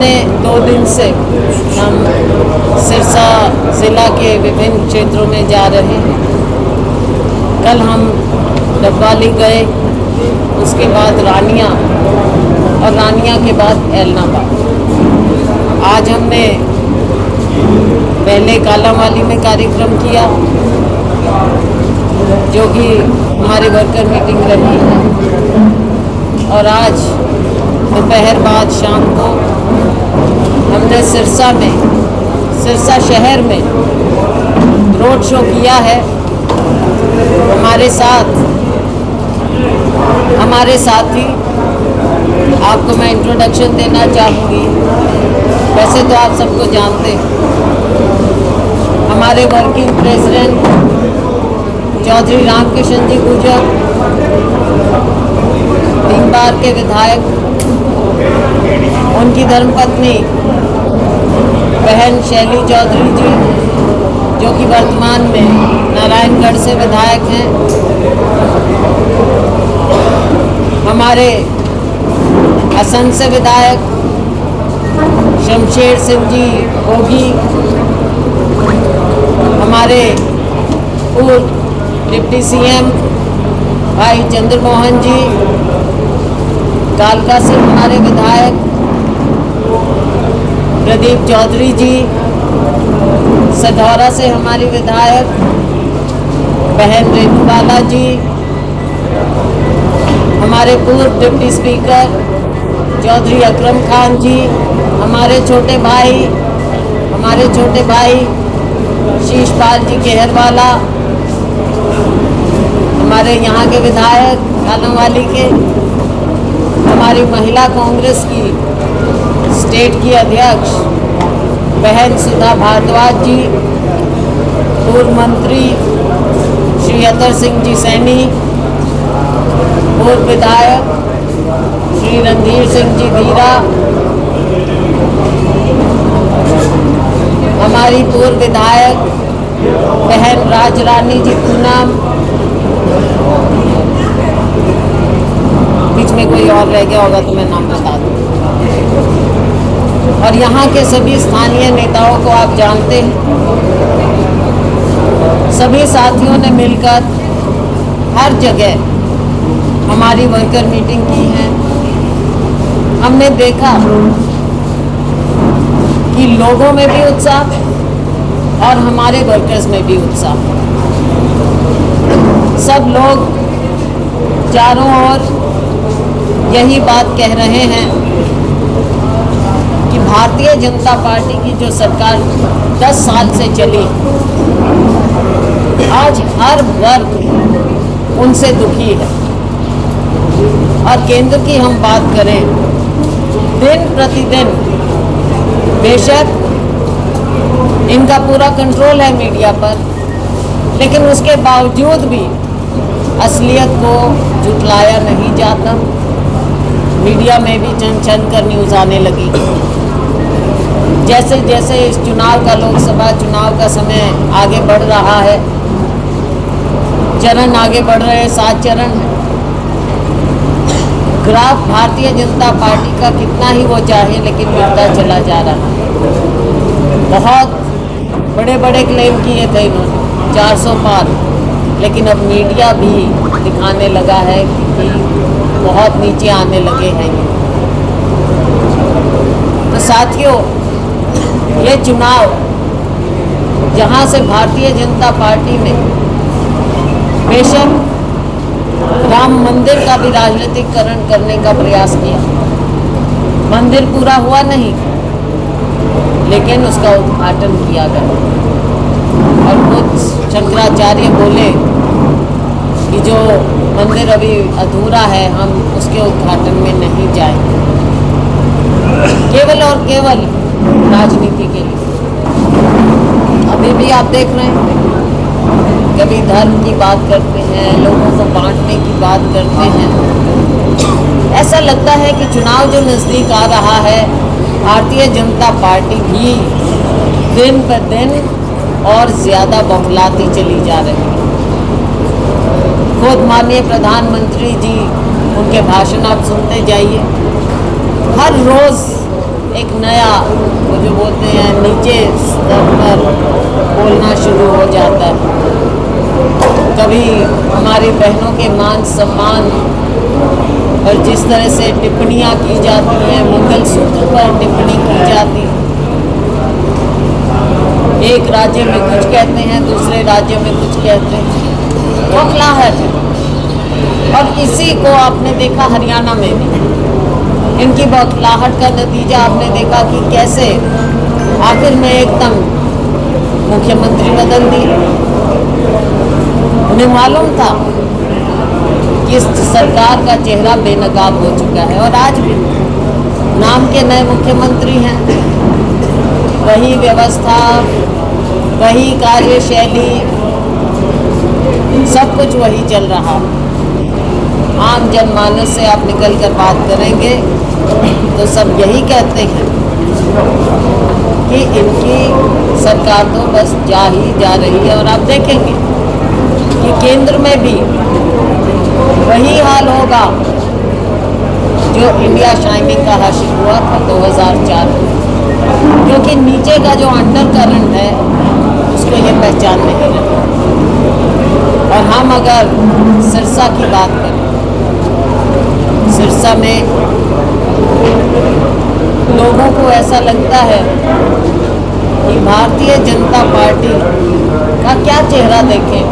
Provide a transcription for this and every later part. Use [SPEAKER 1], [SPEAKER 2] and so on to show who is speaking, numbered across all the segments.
[SPEAKER 1] 2 दिन से हम सिरसा ज़िला के विभिन्न क्षेत्रों में जा रहे हैं। कल हम डबवाली गए, उसके बाद रानिया और रानिया के बाद ऐलनाबाद। आज हमने पहले कालांवाली में कार्यक्रम किया, जो कि हमारी वर्कर मीटिंग रही है, और आज दोपहर बाद शाम को हमने सिरसा शहर में रोड शो किया है। हमारे साथी आपको मैं इंट्रोडक्शन देना चाहूँगी। वैसे तो आप सबको जानते हैं, हमारे वर्किंग प्रेसिडेंट चौधरी रामकिशन जी गुर्जर, 3 बार के विधायक, उनकी धर्मपत्नी बहन शैली चौधरी जी, जो कि वर्तमान में नारायणगढ़ से विधायक हैं, हमारे असम से विधायक शमशेर सिंह जी गोगी, हमारे पूर्व डिप्टी सीएम भाई चंद्रमोहन जी, कालका से हमारे विधायक प्रदीप चौधरी जी, सधौरा से हमारी विधायक बहन रेणुबाला जी, हमारे पूर्व डिप्टी स्पीकर चौधरी अकरम खान जी, हमारे छोटे भाई शीशपाल जी केहरवाला, हमारे यहाँ के विधायक कालांवाली के, हमारी महिला कांग्रेस की स्टेट की अध्यक्ष बहन सुधा भारद्वाज जी, पूर्व मंत्री श्री अतर सिंह जी सैनी, पूर्व विधायक श्री रणधीर सिंह जी धीरा, हमारी पूर्व विधायक बहन राजरानी जी पूनम, बीच में कोई और रह गया होगा तो मैं नाम बता दूँ, और यहाँ के सभी स्थानीय नेताओं को आप जानते हैं। सभी साथियों ने मिलकर हर जगह हमारी वर्कर मीटिंग की है। हमने देखा कि लोगों में भी उत्साह और हमारे वर्कर्स में भी उत्साह। सब लोग चारों ओर यही बात कह रहे हैं कि भारतीय जनता पार्टी की जो सरकार 10 साल से चली, आज हर वर्ग उनसे दुखी है। और केंद्र की हम बात करें, दिन प्रतिदिन बेशक इनका पूरा कंट्रोल है मीडिया पर, लेकिन उसके बावजूद भी असलियत को झुठलाया नहीं जाता। मीडिया में भी छन कर न्यूज़ आने लगी। जैसे जैसे इस चुनाव का, लोकसभा चुनाव का समय आगे बढ़ रहा है, चरण आगे बढ़ रहे हैं, 7 चरण हैं। ग्राफ भारतीय जनता पार्टी का कितना ही वो चाहे, लेकिन गिरता चला जा रहा है। बहुत बड़े बड़े क्लेम किए थे इन्होंने, 400 पार, लेकिन अब मीडिया भी दिखाने लगा है कि बहुत नीचे आने लगे हैं ये। तो साथियों, ये चुनाव जहाँ से भारतीय जनता पार्टी ने बेशक राम मंदिर का भी राजनीतिकरण करने का प्रयास किया, मंदिर पूरा हुआ नहीं, लेकिन उसका उद्घाटन किया गया। और कुछ शंकराचार्य बोले कि जो मंदिर अभी अधूरा है, हम उसके उद्घाटन में नहीं जाएंगे, केवल और केवल राजनीति के लिए। अभी भी आप देख रहे हैं, कभी धर्म की बात करते हैं, लोगों को बांटने की बात करते हैं। ऐसा लगता है कि चुनाव जो नज़दीक आ रहा है, भारतीय जनता पार्टी भी दिन ब दिन और ज़्यादा बौखलाती चली जा रही है। खुद माननीय प्रधानमंत्री जी, उनके भाषण आप सुनते जाइए, हर रोज़ एक नया वो जो बोलते हैं नीचे स्तर पर बोलना शुरू हो जाता है। कभी हमारी बहनों के मान सम्मान और जिस तरह से टिप्पणियाँ की जाती हैं, मंगलसूत्र पर टिप्पणी की जाती है। एक राज्य में कुछ कहते हैं, दूसरे राज्य में कुछ कहते हैं, बौखलाहट है। और इसी को आपने देखा हरियाणा में भी, इनकी बौखलाहट का नतीजा आपने देखा कि कैसे आखिर में एकदम मुख्यमंत्री बदल दिए। उन्हें मालूम था कि इस सरकार का चेहरा बेनकाब हो चुका है, और आज भी नाम के नए मुख्यमंत्री हैं, वही व्यवस्था, वही कार्यशैली, सब कुछ वही चल रहा है। आम जनमानस से आप निकल कर बात करेंगे तो सब यही कहते हैं कि इनकी सरकार तो बस जा ही जा रही है। और आप देखेंगे कि केंद्र में भी वही हाल होगा जो इंडिया शाइनिंग का हासिल हुआ था 2004 में, क्योंकि नीचे का जो अंडर करंट है उसको ये पहचान नहीं रहे। और हम अगर सिरसा की बात करें, सिरसा में लोगों को ऐसा लगता है कि भारतीय जनता पार्टी का क्या चेहरा देखें।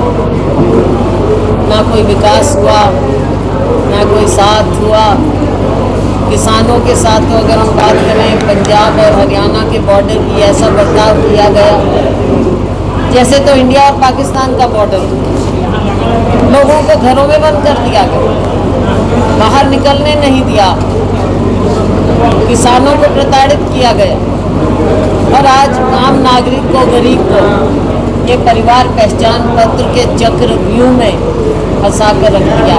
[SPEAKER 1] ना कोई विकास हुआ, ना कोई साथ हुआ। किसानों के साथ तो अगर हम बात करें, पंजाब और हरियाणा के बॉर्डर की ऐसा बर्ताव किया गया जैसे तो इंडिया और पाकिस्तान का बॉर्डर। लोगों को घरों में बंद कर दिया गया, बाहर निकलने नहीं दिया, किसानों को प्रताड़ित किया गया। और आज आम नागरिक को, गरीब को ये परिवार पहचान पत्र के चक्रव्यूह में फंसा कर रख दिया।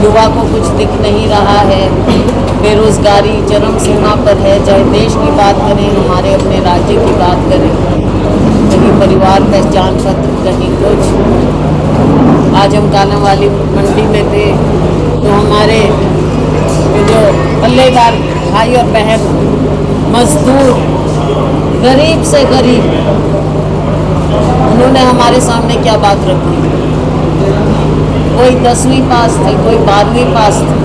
[SPEAKER 1] युवा को कुछ दिख नहीं रहा है, बेरोजगारी चरम सीमा पर है। चाहे देश की बात करें, हमारे अपने राज्य की बात करें, कहीं परिवार पहचान पत्र, कहीं कुछ। आज हम कालांवाली मंडी में थे तो हमारे जो पल्लेदार भाई और बहन, मजदूर, गरीब से गरीब, उन्होंने हमारे सामने क्या बात रखी। कोई 10वीं पास थे, कोई 12वीं पास थे,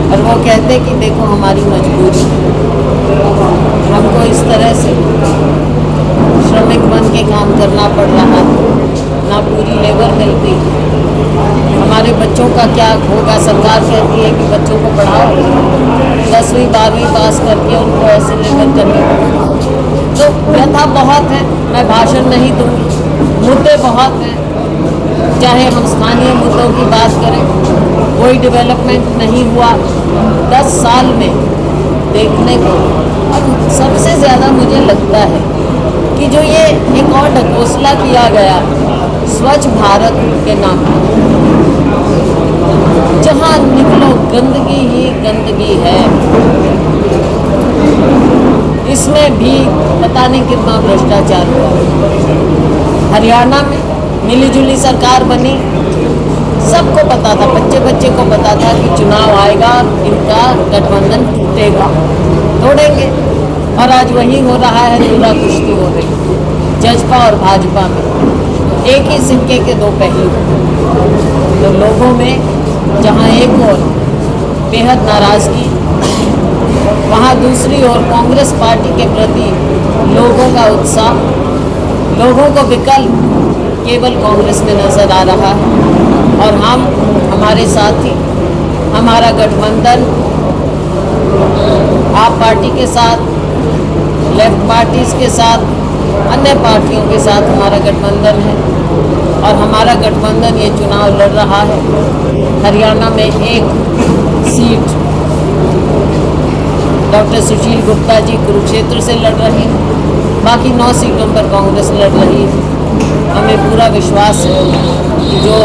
[SPEAKER 1] और वो कहते कि देखो हमारी मजबूरी, हमको इस तरह से श्रमिक बन के काम करना पड़ रहा है, ना पूरी लेबर मिलती। हमारे बच्चों का क्या होगा। सरकार कहती है कि बच्चों को पढ़ाओ, 10वीं 12वीं पास करके उनको ऐसे लेबर करनी। तो व्यथा बहुत है, मैं भाषण नहीं दूँगी, मुद्दे बहुत हैं। चाहे हम स्थानीय मुद्दों की बात करें, कोई डेवलपमेंट नहीं हुआ 10 साल में देखने को। और सबसे ज़्यादा मुझे लगता है कि जो ये एक और ढकोसला किया गया स्वच्छ भारत के नाम पर, जहाँ निकलो गंदगी ही गंदगी है। इसमें भी पता नहीं कितना भ्रष्टाचार हुआ। हरियाणा में मिलीजुली सरकार बनी, सबको पता था, बच्चे बच्चे को पता था कि चुनाव आएगा, इनका गठबंधन टूटेगा, तोड़ेंगे। और आज वही हो रहा है, दूल्हा कुश्ती हो रही जजपा और भाजपा में। एक ही सिक्के के दो पहलू। तो लोगों में जहाँ एक ओर बेहद नाराज़गी, वहाँ दूसरी ओर कांग्रेस पार्टी के प्रति लोगों का उत्साह। लोगों को विकल्प केवल कांग्रेस में नज़र आ रहा है, और हम, हमारे साथी, हमारा गठबंधन आप पार्टी के साथ, लेफ्ट पार्टीज़ के साथ, अन्य पार्टियों के साथ हमारा गठबंधन है। और हमारा गठबंधन ये चुनाव लड़ रहा है। हरियाणा में एक सीट डॉक्टर सुशील गुप्ता जी कुरुक्षेत्र से लड़ रही हैं, बाकी 9 सीटों पर कांग्रेस लड़ रही है। हमें पूरा विश्वास है कि जो,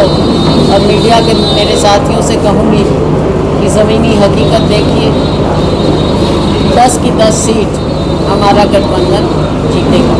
[SPEAKER 1] और मीडिया के मेरे साथियों से कहूँगी कि ज़मीनी हकीकत देखिए, 10 की 10 सीट हमारा गठबंधन जीतेगा।